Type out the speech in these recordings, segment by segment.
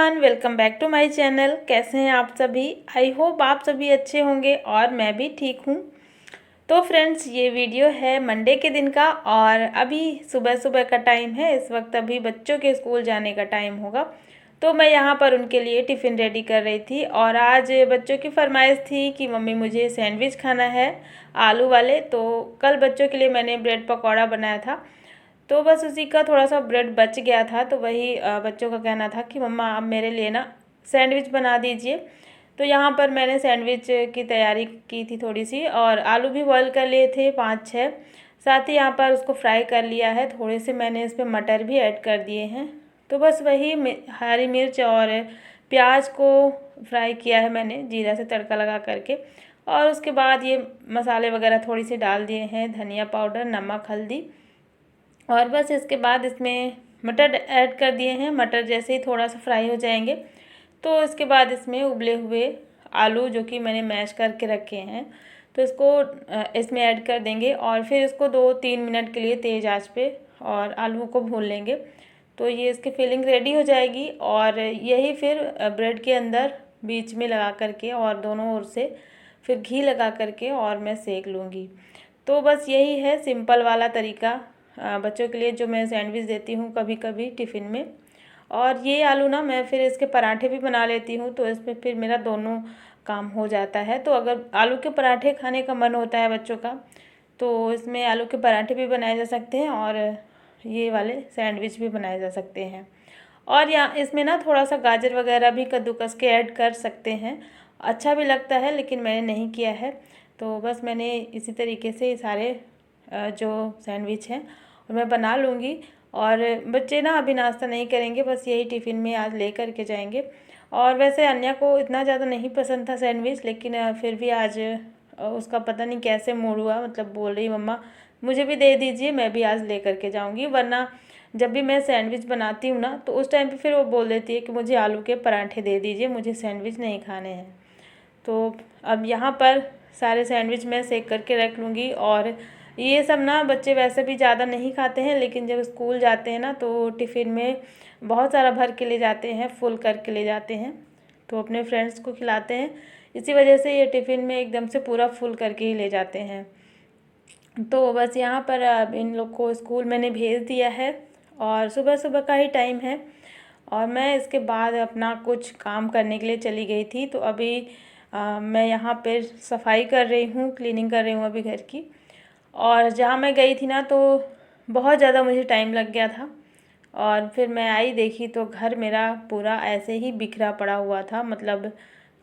Everyone, welcome back to my channel. कैसे हैं आप सभी? आई होप आप सभी अच्छे होंगे और मैं भी ठीक हूँ। तो फ्रेंड्स, ये वीडियो है मंडे के दिन का और अभी सुबह सुबह का टाइम है। इस वक्त अभी बच्चों के स्कूल जाने का टाइम होगा, तो मैं यहाँ पर उनके लिए टिफ़िन रेडी कर रही थी। और आज बच्चों की फरमाइश थी कि मम्मी मुझे सैंडविच खाना है आलू वाले। तो कल बच्चों के लिए मैंने ब्रेड पकौड़ा बनाया था, तो बस उसी का थोड़ा सा ब्रेड बच गया था। तो वही बच्चों का कहना था कि मम्मा आप मेरे लिए ना सैंडविच बना दीजिए। तो यहाँ पर मैंने सैंडविच की तैयारी की थी थोड़ी सी, और आलू भी बॉईल कर लिए थे 5-6। साथ ही यहाँ पर उसको फ्राई कर लिया है। थोड़े से मैंने इस पर मटर भी ऐड कर दिए हैं। तो बस वही हरी मिर्च और प्याज को फ्राई किया है मैंने जीरा से तड़का लगा करके। और उसके बाद ये मसाले वगैरह थोड़ी सी डाल दिए हैं, धनिया पाउडर, नमक, हल्दी। और बस इसके बाद इसमें मटर ऐड कर दिए हैं। मटर जैसे ही थोड़ा सा फ्राई हो जाएंगे तो इसके बाद इसमें उबले हुए आलू जो कि मैंने मैश करके रखे हैं, तो इसको इसमें ऐड कर देंगे। और फिर इसको 2-3 मिनट के लिए तेज़ आंच पे और आलू को भून लेंगे। तो ये इसकी फिलिंग रेडी हो जाएगी। और यही फिर ब्रेड के अंदर बीच में लगा करके और दोनों ओर से फिर घी लगा करके और मैं सेक लूँगी। तो बस यही है सिंपल वाला तरीका बच्चों के लिए जो मैं सैंडविच देती हूँ कभी कभी टिफ़िन में। और ये आलू ना मैं फिर इसके पराठे भी बना लेती हूँ, तो इसमें फिर मेरा दोनों काम हो जाता है। तो अगर आलू के पराठे खाने का मन होता है बच्चों का, तो इसमें आलू के पराठे भी बनाए जा सकते हैं और ये वाले सैंडविच भी बनाए जा सकते हैं। और यहाँ इसमें ना थोड़ा सा गाजर वगैरह भी कद्दूकस के ऐड कर सकते हैं, अच्छा भी लगता है, लेकिन मैंने नहीं किया है। तो बस मैंने इसी तरीके से सारे जो सैंडविच हैं और मैं बना लूँगी। और बच्चे ना अभी नाश्ता नहीं करेंगे, बस यही टिफ़िन में आज ले कर के जाएंगे। और वैसे अन्या को इतना ज़्यादा नहीं पसंद था सैंडविच, लेकिन फिर भी आज उसका पता नहीं कैसे मूड हुआ, मतलब बोल रही मम्मा मुझे भी दे दीजिए, मैं भी आज ले कर के जाऊँगी। वरना जब भी मैं सैंडविच बनाती हूँ ना, तो उस टाइम पे फिर वो बोल देती है कि मुझे आलू के पराठे दे दीजिए, मुझे सैंडविच नहीं खाने हैं। तो अब यहाँ पर सारे सैंडविच मैं सेक करके रख लूँगी। और ये सब ना बच्चे वैसे भी ज़्यादा नहीं खाते हैं, लेकिन जब स्कूल जाते हैं ना तो टिफ़िन में बहुत सारा भर के ले जाते हैं, फुल करके ले जाते हैं, तो अपने फ्रेंड्स को खिलाते हैं। इसी वजह से ये टिफ़िन में एकदम से पूरा फुल करके ही ले जाते हैं। तो बस यहाँ पर अब इन लोग को स्कूल मैंने भेज दिया है और सुबह सुबह का ही टाइम है। और मैं इसके बाद अपना कुछ काम करने के लिए चली गई थी। तो अभी मैं यहाँ पर सफाई कर रही हूँ, क्लीनिंग कर रही हूँ अभी घर की। और जहाँ मैं गई थी ना, तो बहुत ज़्यादा मुझे टाइम लग गया था। और फिर मैं आई, देखी तो घर मेरा पूरा ऐसे ही बिखरा पड़ा हुआ था, मतलब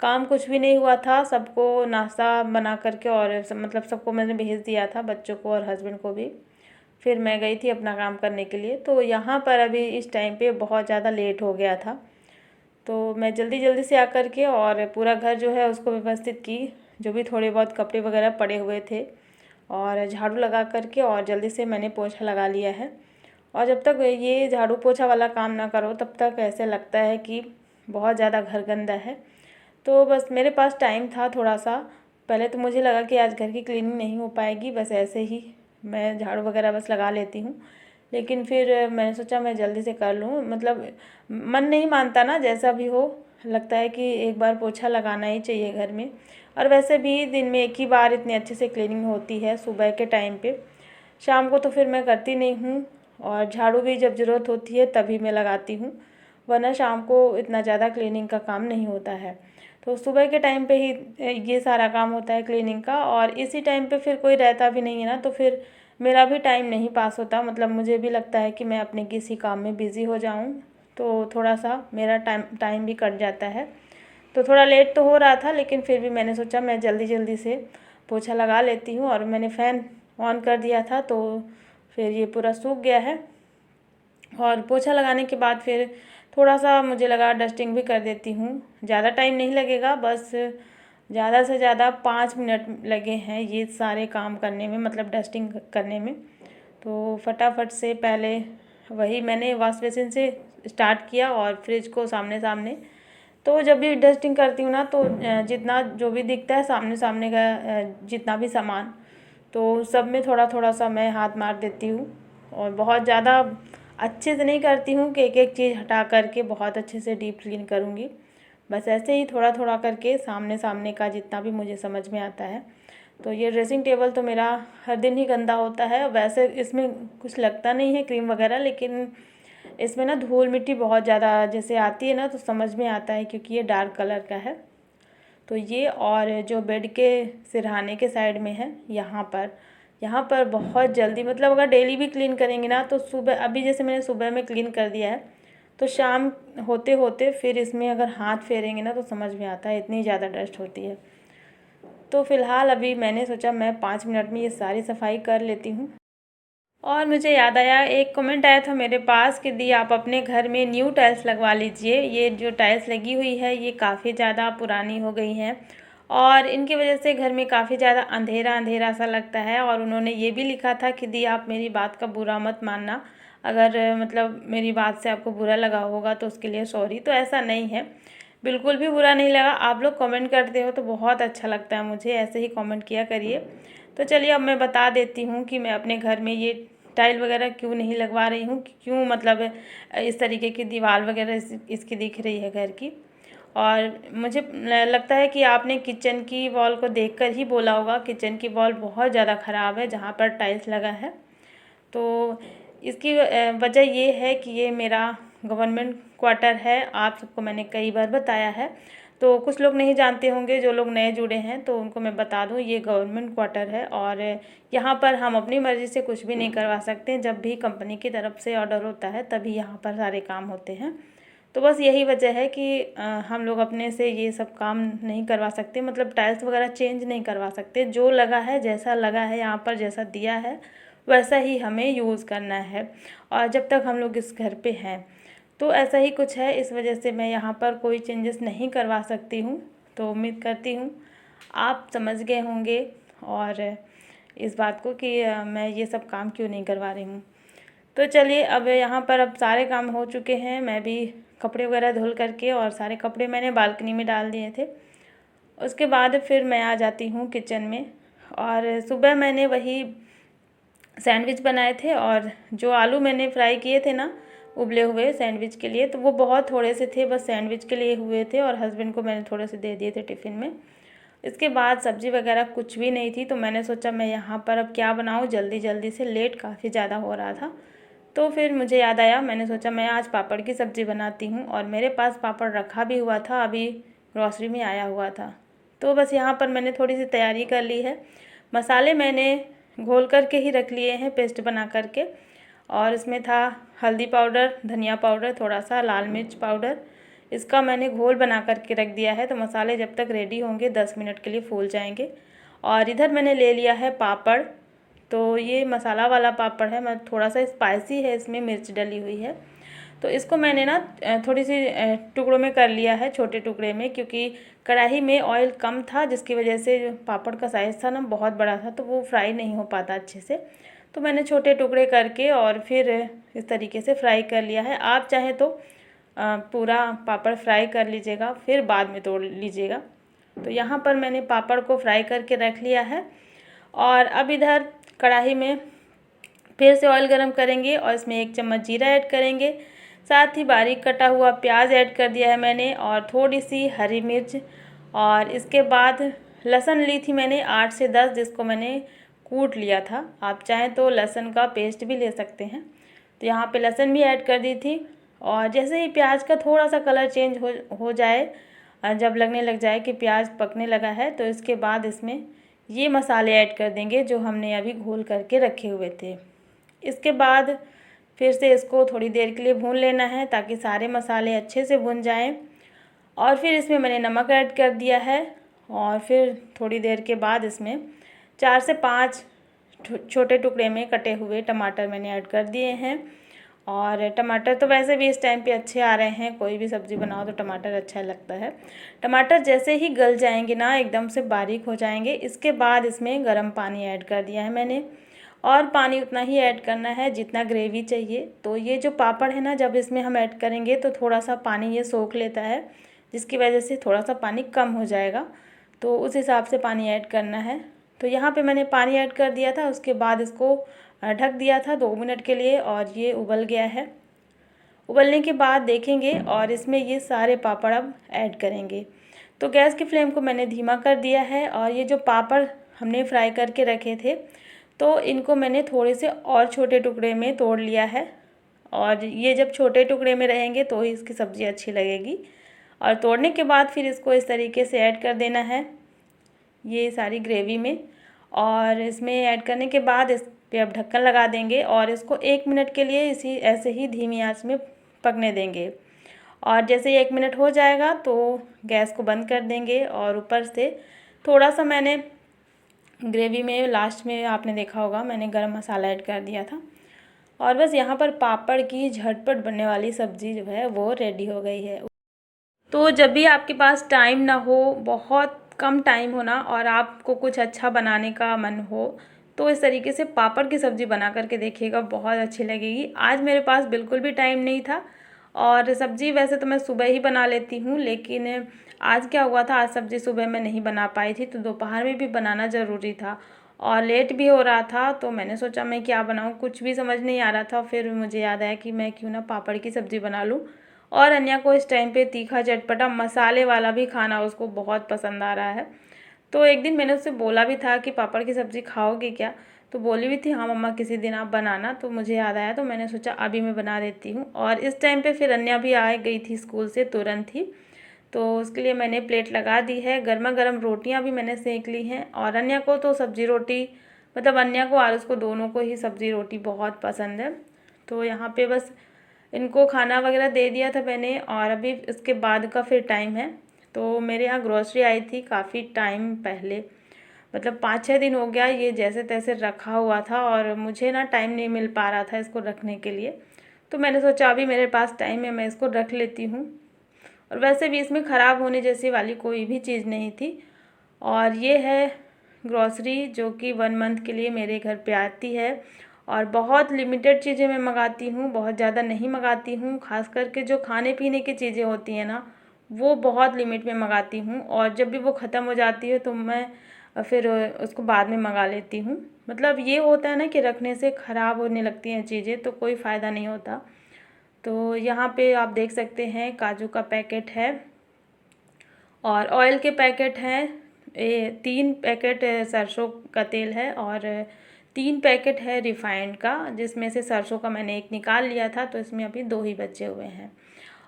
काम कुछ भी नहीं हुआ था। सबको नाश्ता बना करके और मतलब सबको मैंने भेज दिया था, बच्चों को और हस्बैंड को भी। फिर मैं गई थी अपना काम करने के लिए। तो यहाँ पर अभी इस टाइम पे बहुत ज़्यादा लेट हो गया था, तो मैं जल्दी जल्दी से आकर के और पूरा घर जो है उसको व्यवस्थित की, जो भी थोड़े बहुत कपड़े वगैरह पड़े हुए थे, और झाड़ू लगा करके और जल्दी से मैंने पोछा लगा लिया है। और जब तक ये झाड़ू पोछा वाला काम ना करो तब तक ऐसे लगता है कि बहुत ज़्यादा घर गंदा है। तो बस मेरे पास टाइम था थोड़ा सा। पहले तो मुझे लगा कि आज घर की क्लीनिंग नहीं हो पाएगी, बस ऐसे ही मैं झाड़ू वगैरह बस लगा लेती हूँ। लेकिन फिर मैंने सोचा मैं जल्दी से कर लूँ, मतलब मन नहीं मानता ना, जैसा भी हो लगता है कि एक बार पोछा लगाना ही चाहिए घर में। और वैसे भी दिन में एक ही बार इतने अच्छे से क्लीनिंग होती है सुबह के टाइम पे। शाम को तो फिर मैं करती नहीं हूँ, और झाड़ू भी जब ज़रूरत होती है तभी मैं लगाती हूँ, वरना शाम को इतना ज़्यादा क्लीनिंग का काम नहीं होता है। तो सुबह के टाइम पे ही ये सारा काम होता है क्लीनिंग का। और इसी टाइम पे फिर कोई रहता भी नहीं है ना, तो फिर मेरा भी टाइम नहीं पास होता, मतलब मुझे भी लगता है कि मैं अपने किसी काम में बिज़ी हो जाऊँ, तो थोड़ा सा मेरा टाइम भी कट जाता है। तो थोड़ा लेट तो हो रहा था, लेकिन फिर भी मैंने सोचा मैं जल्दी जल्दी से पोछा लगा लेती हूँ। और मैंने फ़ैन ऑन कर दिया था, तो फिर ये पूरा सूख गया है। और पोछा लगाने के बाद फिर थोड़ा सा मुझे लगा डस्टिंग भी कर देती हूँ। ज़्यादा टाइम नहीं लगेगा, बस ज़्यादा से ज़्यादा 5 मिनट लगे हैं ये सारे काम करने में, मतलब डस्टिंग करने में। तो फटाफट से पहले वही मैंने वॉश बेसिन से स्टार्ट किया और फ्रिज को सामने सामने। तो जब भी डस्टिंग करती हूँ ना, तो जितना जो भी दिखता है सामने सामने का जितना भी सामान, तो सब में थोड़ा थोड़ा सा मैं हाथ मार देती हूँ। और बहुत ज़्यादा अच्छे से नहीं करती हूँ कि एक एक चीज़ हटा करके बहुत अच्छे से डीप क्लीन करूँगी। बस ऐसे ही थोड़ा थोड़ा करके सामने सामने का जितना भी मुझे समझ में आता है। तो ये ड्रेसिंग टेबल तो मेरा हर दिन ही गंदा होता है। वैसे इसमें कुछ लगता नहीं है क्रीम वगैरह, लेकिन इसमें ना धूल मिट्टी बहुत ज़्यादा जैसे आती है ना, तो समझ में आता है क्योंकि ये डार्क कलर का है। तो ये और जो बेड के सिरहाने के साइड में है, यहाँ पर बहुत जल्दी, मतलब अगर डेली भी क्लीन करेंगे ना तो सुबह, अभी जैसे मैंने सुबह में क्लीन कर दिया है तो शाम होते होते फिर इसमें अगर हाथ फेरेंगे ना तो समझ में आता है, इतनी ज़्यादा डस्ट होती है। तो फ़िलहाल अभी मैंने सोचा मैं 5 मिनट में ये सारी सफाई कर लेती हूँ। और मुझे याद आया, एक कमेंट आया था मेरे पास कि दी आप अपने घर में न्यू टाइल्स लगवा लीजिए। ये जो टाइल्स लगी हुई है ये काफ़ी ज़्यादा पुरानी हो गई हैं और इनकी वजह से घर में काफ़ी ज़्यादा अंधेरा अंधेरा सा लगता है। और उन्होंने ये भी लिखा था कि दी आप मेरी बात का बुरा मत मानना, अगर मतलब मेरी बात से आपको बुरा लगा होगा तो उसके लिए सॉरी। तो ऐसा नहीं है, बिल्कुल भी बुरा नहीं लगा। आप लोग कमेंट करते हो तो बहुत अच्छा लगता है मुझे, ऐसे ही कमेंट किया करिए। तो चलिए अब मैं बता देती हूँ कि मैं अपने घर में ये टाइल वगैरह क्यों नहीं लगवा रही हूँ, क्यों मतलब इस तरीके की दीवार वगैरह इसकी दिख रही है घर की। और मुझे लगता है कि आपने किचन की वॉल को देखकर ही बोला होगा, किचन की वॉल बहुत ज़्यादा ख़राब है जहाँ पर टाइल्स लगा है। तो इसकी वजह ये है कि ये मेरा गवर्नमेंट क्वार्टर है, आप सबको मैंने कई बार बताया है। तो कुछ लोग नहीं जानते होंगे, जो लोग नए जुड़े हैं तो उनको मैं बता दूं, ये गवर्नमेंट क्वार्टर है और यहाँ पर हम अपनी मर्ज़ी से कुछ भी नहीं करवा सकते। जब भी कंपनी की तरफ से ऑर्डर होता है तभी यहाँ पर सारे काम होते हैं। तो बस यही वजह है कि हम लोग अपने से ये सब काम नहीं करवा सकते, मतलब टाइल्स वगैरह चेंज नहीं करवा सकते। जो लगा है, जैसा लगा है यहाँ पर, जैसा दिया है वैसा ही हमें यूज़ करना है और जब तक हम लोग इस घर पे हैं। तो ऐसा ही कुछ है, इस वजह से मैं यहाँ पर कोई चेंजेस नहीं करवा सकती हूँ। तो उम्मीद करती हूँ आप समझ गए होंगे और इस बात को कि मैं ये सब काम क्यों नहीं करवा रही हूँ। तो चलिए अब यहाँ पर अब सारे काम हो चुके हैं। मैं भी कपड़े वगैरह धुल करके, और सारे कपड़े मैंने बालकनी में डाल दिए थे। उसके बाद फिर मैं आ जाती हूँ किचन में। और सुबह मैंने वही सैंडविच बनाए थे और जो आलू मैंने फ्राई किए थे ना उबले हुए सैंडविच के लिए, तो वो बहुत थोड़े से थे, बस सैंडविच के लिए हुए थे और हस्बैंड को मैंने थोड़े से दे दिए थे टिफ़िन में। इसके बाद सब्ज़ी वगैरह कुछ भी नहीं थी, तो मैंने सोचा मैं यहाँ पर अब क्या बनाऊँ, जल्दी जल्दी से, लेट काफ़ी ज़्यादा हो रहा था। तो फिर मुझे याद आया, मैंने सोचा मैं आज पापड़ की सब्ज़ी बनाती हूँ और मेरे पास पापड़ रखा भी हुआ था, अभी ग्रॉसरी में आया हुआ था। तो बस यहाँ पर मैंने थोड़ी सी तैयारी कर ली है। मसाले मैंने घोल करके ही रख लिए हैं, पेस्ट बना करके। और इसमें था हल्दी पाउडर, धनिया पाउडर, थोड़ा सा लाल मिर्च पाउडर, इसका मैंने घोल बना करके रख दिया है। तो मसाले जब तक रेडी होंगे 10 मिनट के लिए फूल जाएंगे। और इधर मैंने ले लिया है पापड़, तो ये मसाला वाला पापड़ है, मैं थोड़ा सा स्पाइसी है, इसमें मिर्च डली हुई है। तो इसको मैंने ना थोड़ी सी टुकड़ों में कर लिया है, छोटे टुकड़े में, क्योंकि कढ़ाई में ऑयल कम था जिसकी वजह से जो पापड़ का साइज़ था ना बहुत बड़ा था, तो वो फ्राई नहीं हो पाता अच्छे से। तो मैंने छोटे टुकड़े करके और फिर इस तरीके से फ्राई कर लिया है। आप चाहें तो पूरा पापड़ फ्राई कर लीजिएगा, फिर बाद में तोड़ लीजिएगा। तो यहाँ पर मैंने पापड़ को फ्राई करके रख लिया है। और अब इधर कढ़ाई में फिर से ऑयल गरम करेंगे और इसमें 1 चम्मच जीरा ऐड करेंगे, साथ ही बारीक कटा हुआ प्याज ऐड कर दिया है मैंने, और थोड़ी सी हरी मिर्च। और इसके बाद लहसुन ली थी मैंने 8 से 10, जिसको मैंने कूट लिया था। आप चाहें तो लहसुन का पेस्ट भी ले सकते हैं। तो यहाँ पे लहसुन भी ऐड कर दी थी। और जैसे ही प्याज का थोड़ा सा कलर चेंज हो जाए, जब लगने लग जाए कि प्याज पकने लगा है, तो इसके बाद इसमें ये मसाले ऐड कर देंगे जो हमने अभी घोल करके रखे हुए थे। इसके बाद फिर से इसको थोड़ी देर के लिए भून लेना है ताकि सारे मसाले अच्छे से भुन जाएं। और फिर इसमें मैंने नमक ऐड कर दिया है और फिर थोड़ी देर के बाद इसमें 4 से 5 छोटे टुकड़े में कटे हुए टमाटर मैंने ऐड कर दिए हैं। और टमाटर तो वैसे भी इस टाइम पे अच्छे आ रहे हैं, कोई भी सब्ज़ी बनाओ तो टमाटर अच्छा लगता है। टमाटर जैसे ही गल जाएंगे ना, एकदम से बारीक हो जाएंगे, इसके बाद इसमें गर्म पानी ऐड कर दिया है मैंने। और पानी उतना ही ऐड करना है जितना ग्रेवी चाहिए। तो ये जो पापड़ है ना, जब इसमें हम ऐड करेंगे तो थोड़ा सा पानी ये सोख लेता है, जिसकी वजह से थोड़ा सा पानी कम हो जाएगा, तो उस हिसाब से पानी ऐड करना है। तो यहाँ पे मैंने पानी ऐड कर दिया था। उसके बाद इसको ढक दिया था 2 मिनट के लिए और ये उबल गया है। उबलने के बाद देखेंगे और इसमें ये सारे पापड़ अब ऐड करेंगे। तो गैस की फ्लेम को मैंने धीमा कर दिया है और ये जो पापड़ हमने फ्राई करके रखे थे तो इनको मैंने थोड़े से और छोटे टुकड़े में तोड़ लिया है। और ये जब छोटे टुकड़े में रहेंगे तो ही इसकी सब्ज़ी अच्छी लगेगी। और तोड़ने के बाद फिर इसको इस तरीके से ऐड कर देना है ये सारी ग्रेवी में। और इसमें ऐड करने के बाद इस पे अब ढक्कन लगा देंगे और इसको 1 मिनट के लिए इसी ऐसे ही धीमी आंच में पकने देंगे। और जैसे ही 1 मिनट हो जाएगा तो गैस को बंद कर देंगे। और ऊपर से थोड़ा सा मैंने ग्रेवी में लास्ट में आपने देखा होगा मैंने गरम मसाला ऐड कर दिया था। और बस यहाँ पर पापड़ की झटपट बनने वाली सब्ज़ी जो है वो रेडी हो गई है। तो जब भी आपके पास टाइम ना हो, बहुत कम टाइम हो ना और आपको कुछ अच्छा बनाने का मन हो तो इस तरीके से पापड़ की सब्ज़ी बना करके देखिएगा, बहुत अच्छी लगेगी। आज मेरे पास बिल्कुल भी टाइम नहीं था और सब्ज़ी वैसे तो मैं सुबह ही बना लेती हूँ, लेकिन आज क्या हुआ था, आज सब्ज़ी सुबह में नहीं बना पाई थी तो दोपहर में भी बनाना ज़रूरी था और लेट भी हो रहा था। तो मैंने सोचा मैं क्या बनाऊँ, कुछ भी समझ नहीं आ रहा था। फिर मुझे याद आया कि मैं क्यों ना पापड़ की सब्ज़ी बना लूँ। और अन्या को इस टाइम पे तीखा चटपटा मसाले वाला भी खाना उसको बहुत पसंद आ रहा है। तो एक दिन मैंने उससे बोला भी था कि पापड़ की सब्ज़ी खाओगे क्या, तो बोली भी थी हाँ मम्मा किसी दिन आप बनाना। तो मुझे याद आया तो मैंने सोचा अभी मैं बना देती हूँ। और इस टाइम पे फिर अन्या भी आ गई थी स्कूल से तुरंत ही, तो उसके लिए मैंने प्लेट लगा दी है। गर्मा गर्म रोटियाँ भी मैंने सेक ली हैं। और अन्या को तो सब्ज़ी रोटी, मतलब अन्या को आरुष को दोनों को ही सब्ज़ी रोटी बहुत पसंद है। तो यहाँ पे बस इनको खाना वगैरह दे दिया था मैंने और अभी इसके बाद का फिर टाइम है। तो मेरे यहाँ ग्रॉसरी आई थी काफ़ी टाइम पहले, मतलब 5-6 दिन हो गया ये जैसे तैसे रखा हुआ था और मुझे ना टाइम नहीं मिल पा रहा था इसको रखने के लिए। तो मैंने सोचा अभी मेरे पास टाइम है, मैं इसको रख लेती हूँ। और वैसे भी इसमें ख़राब होने जैसी वाली कोई भी चीज़ नहीं थी। और ये है ग्रॉसरी जो कि 1 मंथ के लिए मेरे घर पे आती है। और बहुत लिमिटेड चीज़ें मैं मंगाती हूँ, बहुत ज़्यादा नहीं मंगाती हूँ। ख़ास करके जो खाने पीने की चीज़ें होती हैं ना वो बहुत लिमिट में मंगाती हूँ। और जब भी वो ख़त्म हो जाती है तो मैं फिर उसको बाद में मंगा लेती हूँ। मतलब ये होता है ना कि रखने से ख़राब होने लगती हैं चीज़ें तो कोई फ़ायदा नहीं होता। तो यहाँ पे आप देख सकते हैं काजू का पैकेट है और ऑयल के पैकेट हैं। 3 पैकेट सरसों का तेल है और 3 पैकेट है रिफाइंड का, जिसमें से सरसों का मैंने एक निकाल लिया था तो इसमें अभी 2 ही बचे हुए हैं।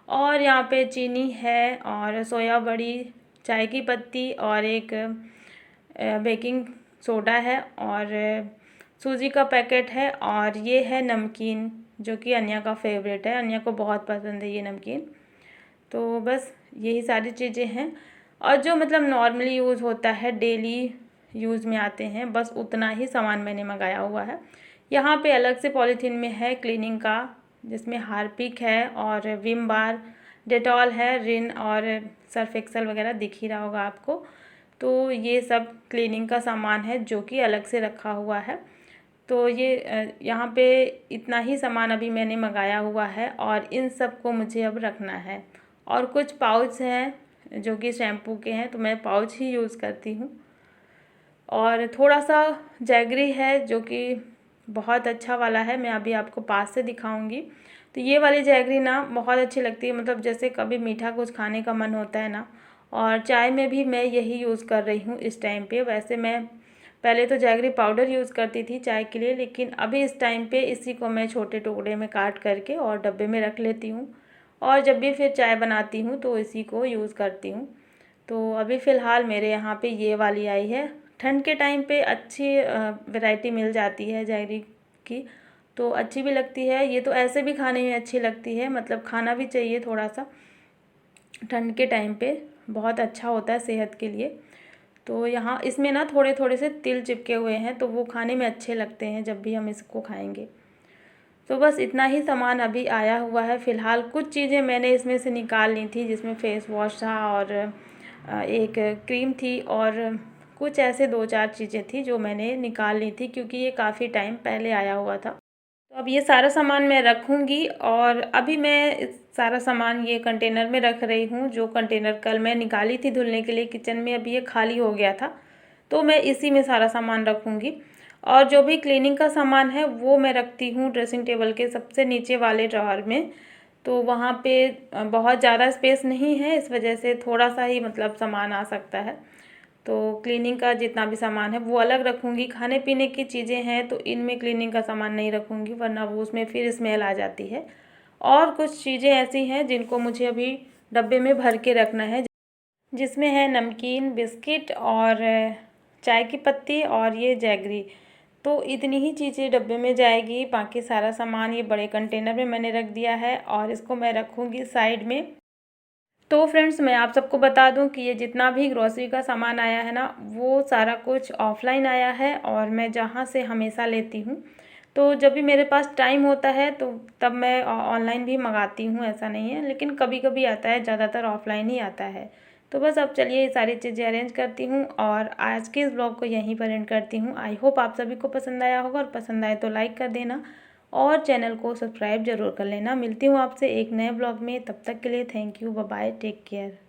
और यहाँ पे चीनी है और सोया बड़ी, चाय की पत्ती और एक बेकिंग सोडा है और सूजी का पैकेट है। और ये है नमकीन जो कि अन्या का फेवरेट है, अन्या को बहुत पसंद है ये नमकीन। तो बस यही सारी चीज़ें हैं और जो मतलब नॉर्मली यूज़ होता है, डेली यूज़ में आते हैं, बस उतना ही सामान मैंने मंगाया हुआ है। यहाँ पे अलग से पॉलीथीन में है क्लीनिंग का, जिसमें हार्पिक है और विम बार, डेटॉल है, रिन और सर्फ एक्सेल वगैरह दिख ही रहा होगा आपको। तो ये सब क्लीनिंग का सामान है जो कि अलग से रखा हुआ है। तो ये यहाँ पे इतना ही सामान अभी मैंने मंगाया हुआ है और इन सब को मुझे अब रखना है। और कुछ पाउच हैं जो कि शैम्पू के हैं तो मैं पाउच ही यूज़ करती हूँ। और थोड़ा सा जैगरी है जो कि बहुत अच्छा वाला है, मैं अभी आपको पास से दिखाऊंगी। तो ये वाली जैगरी ना बहुत अच्छी लगती है, मतलब जैसे कभी मीठा कुछ खाने का मन होता है ना। और चाय में भी मैं यही यूज़ कर रही हूँ इस टाइम पे। वैसे मैं पहले तो जैगरी पाउडर यूज़ करती थी चाय के लिए, लेकिन अभी इस टाइम पे इसी को मैं छोटे टुकड़े में काट करके और डब्बे में रख लेती हूँ और जब भी फिर चाय बनाती हूँ तो इसी को यूज़ करती हूँ। तो अभी फ़िलहाल मेरे यहाँ पे ये वाली आई है। ठंड के टाइम पे अच्छी वैरायटी मिल जाती है जैगरी की, तो अच्छी भी लगती है। ये तो ऐसे भी खाने में अच्छी लगती है, मतलब खाना भी चाहिए थोड़ा सा, ठंड के टाइम पे बहुत अच्छा होता है सेहत के लिए। तो यहाँ इसमें ना थोड़े थोड़े से तिल चिपके हुए हैं तो वो खाने में अच्छे लगते हैं जब भी हम इसको खाएंगे। तो बस इतना ही सामान अभी आया हुआ है फ़िलहाल। कुछ चीज़ें मैंने इसमें से निकाल ली थी, जिसमें फ़ेस वॉश था और एक क्रीम थी और कुछ ऐसे 2-4 चीज़ें थी जो मैंने निकाल ली थी क्योंकि ये काफ़ी टाइम पहले आया हुआ था। तो अब ये सारा सामान मैं रखूँगी और अभी मैं इस सारा सामान ये कंटेनर में रख रही हूँ। जो कंटेनर कल मैं निकाली थी धुलने के लिए किचन में, अभी ये खाली हो गया था तो मैं इसी में सारा सामान रखूँगी। और जो भी क्लीनिंग का सामान है वो मैं रखती हूँ ड्रेसिंग टेबल के सबसे नीचे वाले ड्रॉअर में। तो वहाँ पे बहुत ज़्यादा स्पेस नहीं है, इस वजह से थोड़ा सा ही मतलब सामान आ सकता है। तो क्लीनिंग का जितना भी सामान है वो अलग रखूँगी। खाने पीने की चीज़ें हैं तो इनमें क्लीनिंग का सामान नहीं रखूँगी, वरना वो उसमें फिर स्मेल आ जाती है। और कुछ चीज़ें ऐसी हैं जिनको मुझे अभी डब्बे में भर के रखना है, जिसमें है नमकीन, बिस्किट और चाय की पत्ती और ये जैगरी। तो इतनी ही चीज़ें डब्बे में जाएगी, बाकी सारा सामान ये बड़े कंटेनर में मैंने रख दिया है और इसको मैं रखूँगी साइड में। तो फ्रेंड्स, मैं आप सबको बता दूं कि ये जितना भी ग्रॉसरी का सामान आया है ना, वो सारा कुछ ऑफ़लाइन आया है और मैं जहाँ से हमेशा लेती हूँ। तो जब भी मेरे पास टाइम होता है तो तब मैं ऑनलाइन भी मंगाती हूँ, ऐसा नहीं है, लेकिन कभी कभी आता है, ज़्यादातर ऑफ़लाइन ही आता है। तो बस अब चलिए ये सारी चीज़ें अरेंज करती हूँ और आज के इस ब्लॉग को यहीं पर एंड करती हूँ। आई होप आप सभी को पसंद आया होगा, और पसंद आए तो लाइक कर देना और चैनल को सब्सक्राइब ज़रूर कर लेना। मिलती हूँ आपसे एक नए ब्लॉग में, तब तक के लिए thank you, bye bye, take care.